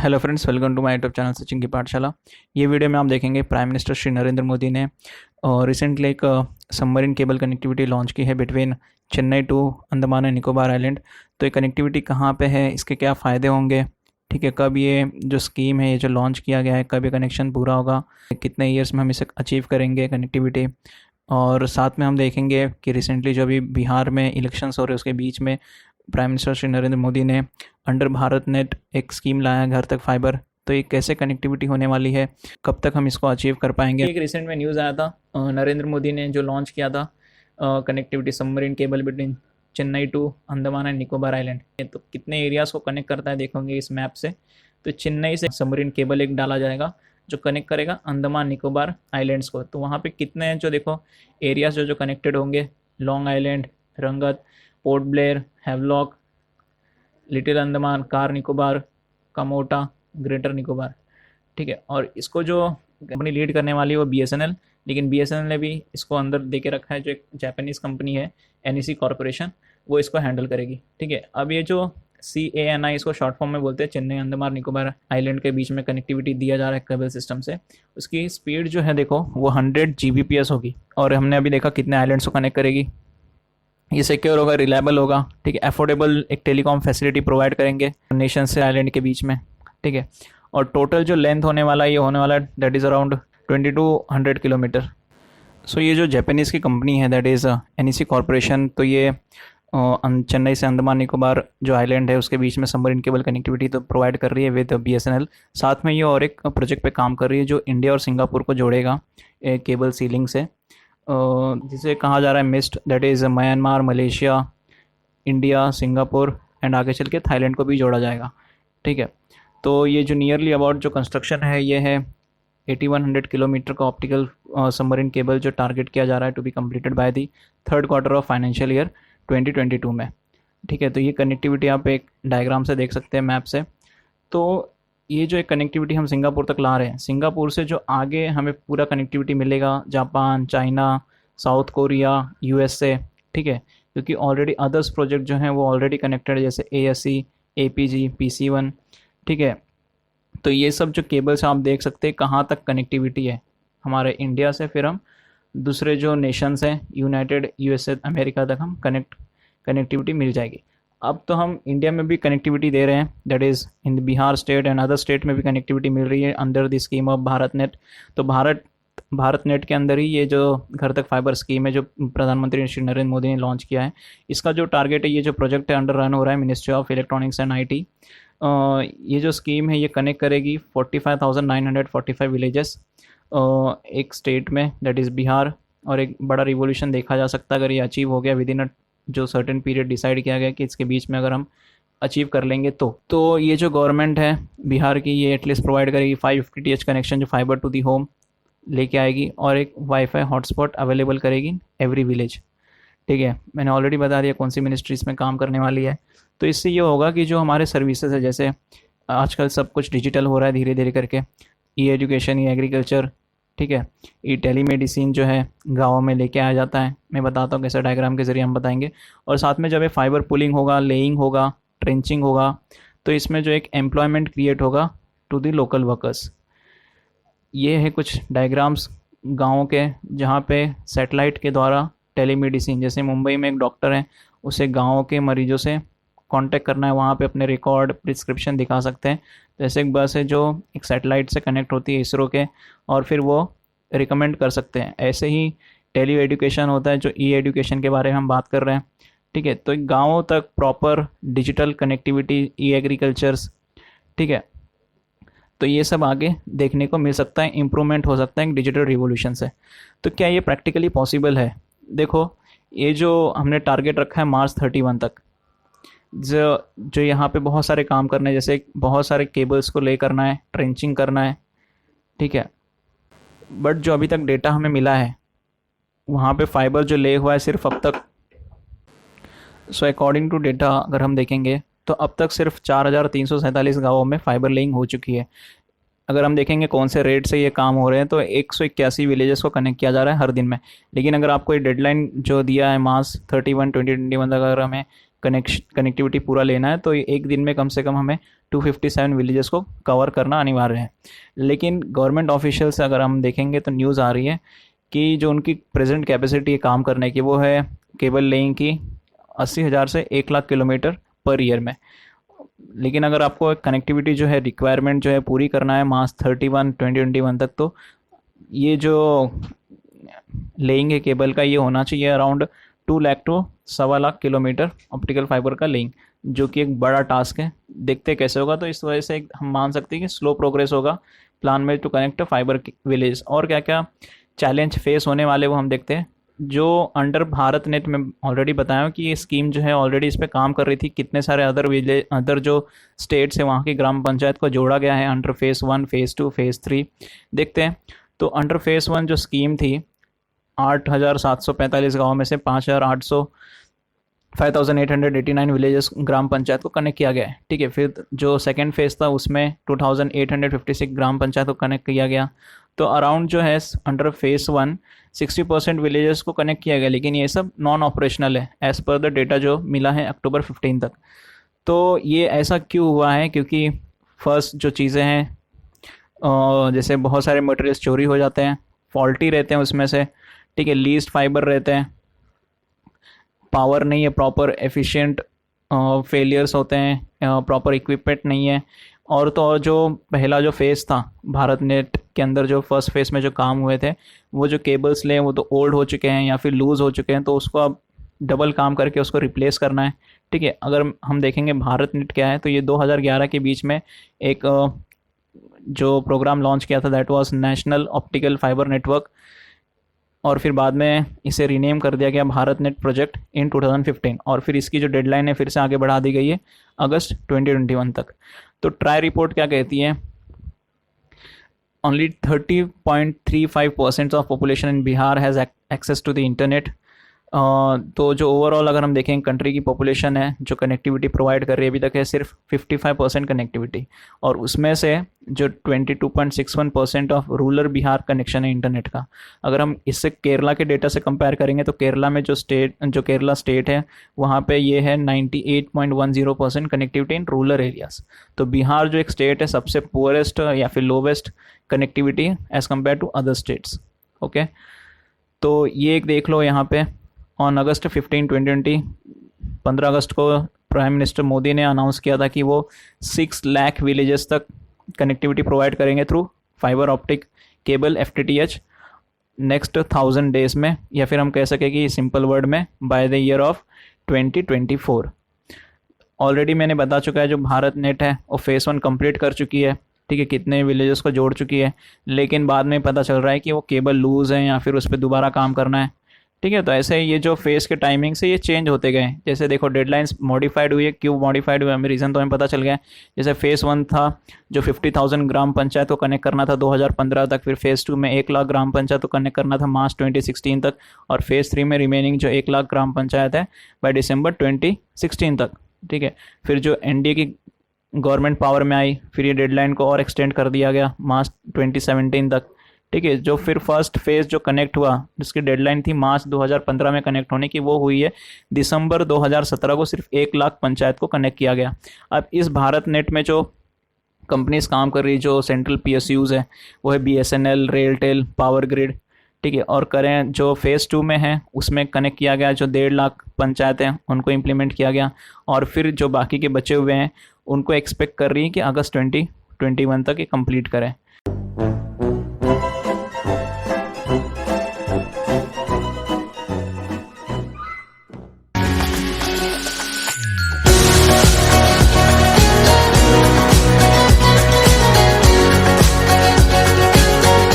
Hello friends, welcome to my YouTube channel Sachin की पाठशाला। ये video में आप देखेंगे प्राइम मिनिस्टर श्री नरेंद्र मोदी ने रिसेंटली एक सबमरीन केबल कनेक्टिविटी लॉन्च की है between Chennai to Andaman and Nicobar island. तो ये कनेक्टिविटी कहाँ पे है, इसके क्या फ़ायदे होंगे, ठीक है, कब ये जो स्कीम है, ये जो लॉन्च किया गया है, कब ये कनेक्शन पूरा होगा, कितने ईयर्स में हम इसे अचीव करेंगे कनेक्टिविटी। और साथ में हम देखेंगे कि रिसेंटली जो अभी बिहार में इलेक्शंस हो रहे हैं उसके बीच में प्राइम मिनिस्टर श्री नरेंद्र मोदी ने अंडर भारत नेट एक स्कीम लाया घर तक फाइबर। तो ये कैसे कनेक्टिविटी होने वाली है, कब तक हम इसको अचीव कर पाएंगे। एक रिसेंट में न्यूज़ आया था, नरेंद्र मोदी ने जो लॉन्च किया था connectivity submarine cable between Chennai to Andaman and Nicobar island. तो कितने एरियाज़ को कनेक्ट करता है देखोगे इस मैप से। तो चेन्नई से सबमरीन केबल एक डाला जाएगा जो कनेक्ट करेगा अंडमान निकोबार आइलैंड्स को। तो वहाँ पे कितने हैं जो देखो एरियाज जो कनेक्टेड होंगे, Long Island, Rangat, Port Blair, Havelock, Little Andaman, Car Nicobar, Kamorta, Greater Nicobar, ठीक है। और इसको जो कंपनी लीड करने वाली है वो BSNL, लेकिन BSNL ने भी इसको अंदर दे के रखा है जो एक जापानीज़ कंपनी है NEC कॉरपोरेशन, वो इसको हैंडल करेगी, ठीक है। अब ये जो CANI इसको शॉर्ट फॉर्म में बोलते हैं, चेन्नई अंडमान निकोबार आइलैंड के बीच में कनेक्टिविटी दिया जा रहा है केबल सिस्टम से। उसकी स्पीड जो है देखो वो 100 Gbps होगी। और हमने अभी देखा कितने आइलैंड्स को कनेक्ट करेगी। ये सिक्योर होगा, रिलायबल होगा, ठीक है। अफोर्डेबल एक टेलीकॉम फैसिलिटी प्रोवाइड करेंगे नेशन से आइलैंड के बीच में, ठीक है। और टोटल जो लेंथ होने वाला है ये होने वाला है दैट इज़ अराउंड 2200 किलोमीटर। सो ये जो जापानीज़ की कंपनी है दैट इज़ NEC कॉरपोरेशन, तो ये चेन्नई से अंडमान निकोबार जो आइलैंड है उसके बीच में सबमरीन केबल कनेक्टिविटी तो प्रोवाइड कर रही है विद BSNL। साथ में ये और एक प्रोजेक्ट पे काम कर रही है जो इंडिया और सिंगापुर को जोड़ेगा केबल सीलिंग से, जिसे कहा जा रहा है mist, that is Myanmar, Malaysia, India, Singapore and आगे चल के थाईलैंड को भी जोड़ा जाएगा, ठीक है। तो ये जो नियरली अबाउट जो कंस्ट्रक्शन है ये है 8100 किलोमीटर का ऑप्टिकल सबमरीन केबल जो टारगेट किया जा रहा है to be completed by the third quarter of financial year 2022 में, ठीक है। तो ये कनेक्टिविटी आप एक डायग्राम से देख सकते हैं, मैप से। तो ये जो एक कनेक्टिविटी हम सिंगापुर तक ला रहे हैं, सिंगापुर से जो आगे हमें पूरा कनेक्टिविटी मिलेगा Japan, China, south Korea, USA, ठीक है। क्योंकि ऑलरेडी अदर्स प्रोजेक्ट जो हैं वो ऑलरेडी कनेक्टेड है, जैसे ASE, APG, PC1, ठीक है। तो ये सब जो केबल्स आप देख सकते हैं कहाँ तक कनेक्टिविटी है हमारे इंडिया से, फिर हम दूसरे जो नेशंस हैं यूनाइटेड USA अमेरिका तक हम कनेक्टिविटी मिल जाएगी। अब तो हम इंडिया में भी कनेक्टिविटी दे रहे हैं, that is in Bihar state and other state में भी कनेक्टिविटी मिल रही है under the scheme of Bharat net. तो भारत नेट के अंदर ही ये जो घर तक फाइबर स्कीम है जो प्रधानमंत्री श्री नरेंद्र मोदी ने लॉन्च किया है, इसका जो टारगेट है, ये जो प्रोजेक्ट है अंडर रन हो रहा है ministry of electronics and IT। ये जो स्कीम है ये कनेक्ट करेगी 45,945 विलेजेस एक स्टेट में, दैट इज़ बिहार। और एक बड़ा रिवोल्यूशन देखा जा सकता है अगर ये अचीव हो गया विद इन जो सर्टेन पीरियड डिसाइड किया गया कि इसके बीच में अगर हम अचीव कर लेंगे तो ये जो गवर्नमेंट है बिहार की, ये एटलीस्ट प्रोवाइड करेगी 550 TH कनेक्शन जो फाइबर टू दी होम लेके आएगी, और एक वाईफाई हॉटस्पॉट अवेलेबल करेगी एवरी विलेज, ठीक है। मैंने ऑलरेडी बता दिया कौन सी मिनिस्ट्री इसमें काम करने वाली है। तो इससे ये होगा कि जो हमारे सर्विसेज है, जैसे आजकल सब कुछ डिजिटल हो रहा है धीरे धीरे करके, एजुकेशन, एग्रीकल्चर, ठीक है, टेलीमेडिसिन जो है गाँव में लेके आया जाता है। मैं बताता हूँ कैसे, डायग्राम के ज़रिए हम बताएंगे। और साथ में जब ये फाइबर पुलिंग होगा, लेइंग होगा, ट्रेंचिंग होगा, तो इसमें जो एक एम्प्लॉयमेंट क्रिएट होगा टू दी लोकल वर्कर्स। ये है कुछ डायग्राम्स गाँव के जहाँ पे सैटेलाइट के द्वारा टेलीमेडिसिन, जैसे मुंबई में एक डॉक्टर है, उसे गाँव के मरीजों से कांटेक्ट करना है, वहाँ पे अपने रिकॉर्ड, प्रिस्क्रिप्शन दिखा सकते हैं। जैसे एक बस है जो एक सैटेलाइट से कनेक्ट होती है इसरो के, और फिर वो रिकमेंड कर सकते हैं। ऐसे ही टेली एजुकेशन होता है जो एजुकेशन के बारे में हम बात कर रहे हैं, ठीक है। तो गाँवों तक प्रॉपर डिजिटल कनेक्टिविटी, एग्रीकल्चर्स, ठीक है। तो ये सब आगे देखने को मिल सकता है, इम्प्रूवमेंट हो सकता है डिजिटल रिवोल्यूशन से। तो क्या ये प्रैक्टिकली पॉसिबल है? देखो ये जो हमने टारगेट रखा है मार्च 31 तक, जो यहाँ पे बहुत सारे काम करने हैं, जैसे बहुत सारे केबल्स को ले करना है, ट्रेंचिंग करना है, ठीक है। बट जो अभी तक डेटा हमें मिला है वहाँ पे फाइबर जो ले हुआ है सिर्फ अब तक, सो अकॉर्डिंग टू डेटा अगर हम देखेंगे तो अब तक सिर्फ 4347 गाँवों में फाइबर लेइंग हो चुकी है। अगर हम देखेंगे कौन से रेट से ये काम हो रहे हैं तो 181 विलेजेस को कनेक्ट किया जा रहा है हर दिन में। लेकिन अगर आपको ये डेडलाइन जो दिया है मार्च 31, 2021 तक अगर हमें कनेक्टिविटी पूरा लेना है तो एक दिन में कम से कम हमें 257 विलेजेस को कवर करना अनिवार्य है। लेकिन गवर्नमेंट ऑफिशियल से अगर हम देखेंगे तो न्यूज़ आ रही है कि जो उनकी प्रेजेंट कैपेसिटी है काम करने की वो है केबल लेइंग की 80,000 से 1 लाख किलोमीटर पर ईयर में। लेकिन अगर आपको कनेक्टिविटी जो है रिक्वायरमेंट जो है पूरी करना है मार्च 31 2021 तक, तो ये जो लेइंग है केबल का ये होना चाहिए around 2 lakh to 1.25 lakh kilometre optical fibre का लेइंग, जो कि एक बड़ा टास्क है। देखते कैसे होगा, तो इस वजह से हम मान सकते हैं कि स्लो प्रोग्रेस होगा प्लान में टू कनेक्ट फाइबर विलेज। और क्या क्या चैलेंज फेस होने वाले वो हम देखते हैं। जो अंडर भारत नेट में ऑलरेडी बताया कि ये स्कीम जो है ऑलरेडी इस पर काम कर रही थी, कितने सारे अदर जो स्टेट्स है वहाँ की ग्राम पंचायत को जोड़ा गया है अंडर फेज़ 1, फेज़ 2, फेज़ 3 देखते हैं। तो अंडर फेज़ 1 जो स्कीम थी 8,745 गाँव में से 5,889 विलेजेस ग्राम पंचायत को कनेक्ट किया गया है। ठीक है, फिर जो सेकेंड फेज़ था उसमें 2,856 ग्राम पंचायत को कनेक्ट किया गया। तो अराउंड जो है अंडर फेज़ 1 60% विलेजेस को कनेक्ट किया गया, लेकिन ये सब नॉन ऑपरेशनल है एज़ पर द डेटा जो मिला है अक्टूबर 15 तक। तो ये ऐसा क्यों हुआ है, क्योंकि फर्स्ट जो चीज़ें हैं जैसे बहुत सारे मटेरियल्स चोरी हो जाते हैं, फॉल्टी रहते हैं उसमें से। ठीक है, लीस्ट फाइबर रहते हैं, पावर नहीं है प्रॉपर, एफिशिएंट फेलियर्स होते हैं, प्रॉपर इक्विपमेंट नहीं है। और तो और जो पहला जो फेज़ था भारत नेट के अंदर, जो फर्स्ट फेज़ में जो काम हुए थे वो जो केबल्स ले वो तो ओल्ड हो चुके हैं या फिर लूज़ हो चुके हैं, तो उसको अब डबल काम करके उसको रिप्लेस करना है। ठीक है, अगर हम देखेंगे भारत नेट क्या है, तो ये 2011 के बीच में एक जो प्रोग्राम लॉन्च किया था that was national optical fibre network, और फिर बाद में इसे रीनेम कर दिया गया भारत नेट प्रोजेक्ट इन 2015, और फिर इसकी जो डेडलाइन है फिर से आगे बढ़ा दी गई है अगस्त 2021 तक। तो ट्राई रिपोर्ट क्या कहती है, only 30.35% of population in Bihar has access to the internet. तो जो ओवरऑल अगर हम देखें कंट्री की पॉपुलेशन है जो कनेक्टिविटी प्रोवाइड कर रही है अभी तक है सिर्फ 55% कनेक्टिविटी, और उसमें से जो 22.61% ऑफ रूरल बिहार कनेक्शन है इंटरनेट का। अगर हम इससे केरला के डेटा से कंपेयर करेंगे तो केरला में जो केरला स्टेट है वहाँ पे ये है 98.10% कनेक्टिविटी इन रूरल एरियाज। तो बिहार जो एक स्टेट है सबसे पुअरेस्ट या फिर lowest connectivity as compare to other states. Okay, तो ये एक देख लो यहाँ पे ऑन अगस्त 15 2020 15 अगस्त को प्राइम मिनिस्टर मोदी ने अनाउंस किया था कि वो 6 लाख विलेजेस तक कनेक्टिविटी प्रोवाइड करेंगे through fibre optic cable FTTH next 1000 days में, या फिर हम कह सकें कि सिंपल वर्ड में by the year of 2024। Already मैंने बता चुका है जो भारत नेट है वो फेज़ 1 कंप्लीट कर चुकी है। ठीक है, कितने विलेजेस को जोड़ चुकी है, लेकिन बाद में पता चल रहा है कि वो केबल लूज़ है या फिर उस पर दोबारा काम करना है। ठीक है, तो ऐसे ये जो फेज़ के टाइमिंग से ये चेंज होते गए। जैसे देखो डेडलाइंस मॉडिफाइड हुई है, क्यों मॉडिफाइड हुआ हमें रीज़न तो हमें पता चल गया। जैसे फेज़ 1 था जो 50,000 ग्राम पंचायत को कनेक्ट करना था 2015 तक, फिर फेज़ 2 में 1 लाख ग्राम पंचायत को कनेक्ट करना था मार्च 2016 तक, और फेज़ 3 में रिमेनिंग जो 1 लाख ग्राम पंचायत है बाय दिसंबर 2016 तक। ठीक है, फिर जो NDA की गवर्नमेंट पावर में आई फिर ये डेडलाइन को और एक्सटेंड कर दिया गया मार्च 2017 तक। ठीक है, जो फिर फर्स्ट फेज़ जो कनेक्ट हुआ जिसकी डेडलाइन थी मार्च 2015 में कनेक्ट होने की, वो हुई है दिसंबर 2017 को, सिर्फ 1 लाख पंचायत को कनेक्ट किया गया। अब इस भारत नेट में जो कंपनीज काम कर रही जो सेंट्रल PSUs है वो है BSNL, रेलटेल, पावर ग्रिड। ठीक है, और करें जो फेज़ 2 में है उसमें कनेक्ट किया गया जो 1.5 लाख पंचायत हैं उनको इम्प्लीमेंट किया गया, और फिर जो बाकी के बचे हुए हैं उनको एक्सपेक्ट कर रही है कि अगस्त 2021 तक ये कंप्लीट करें।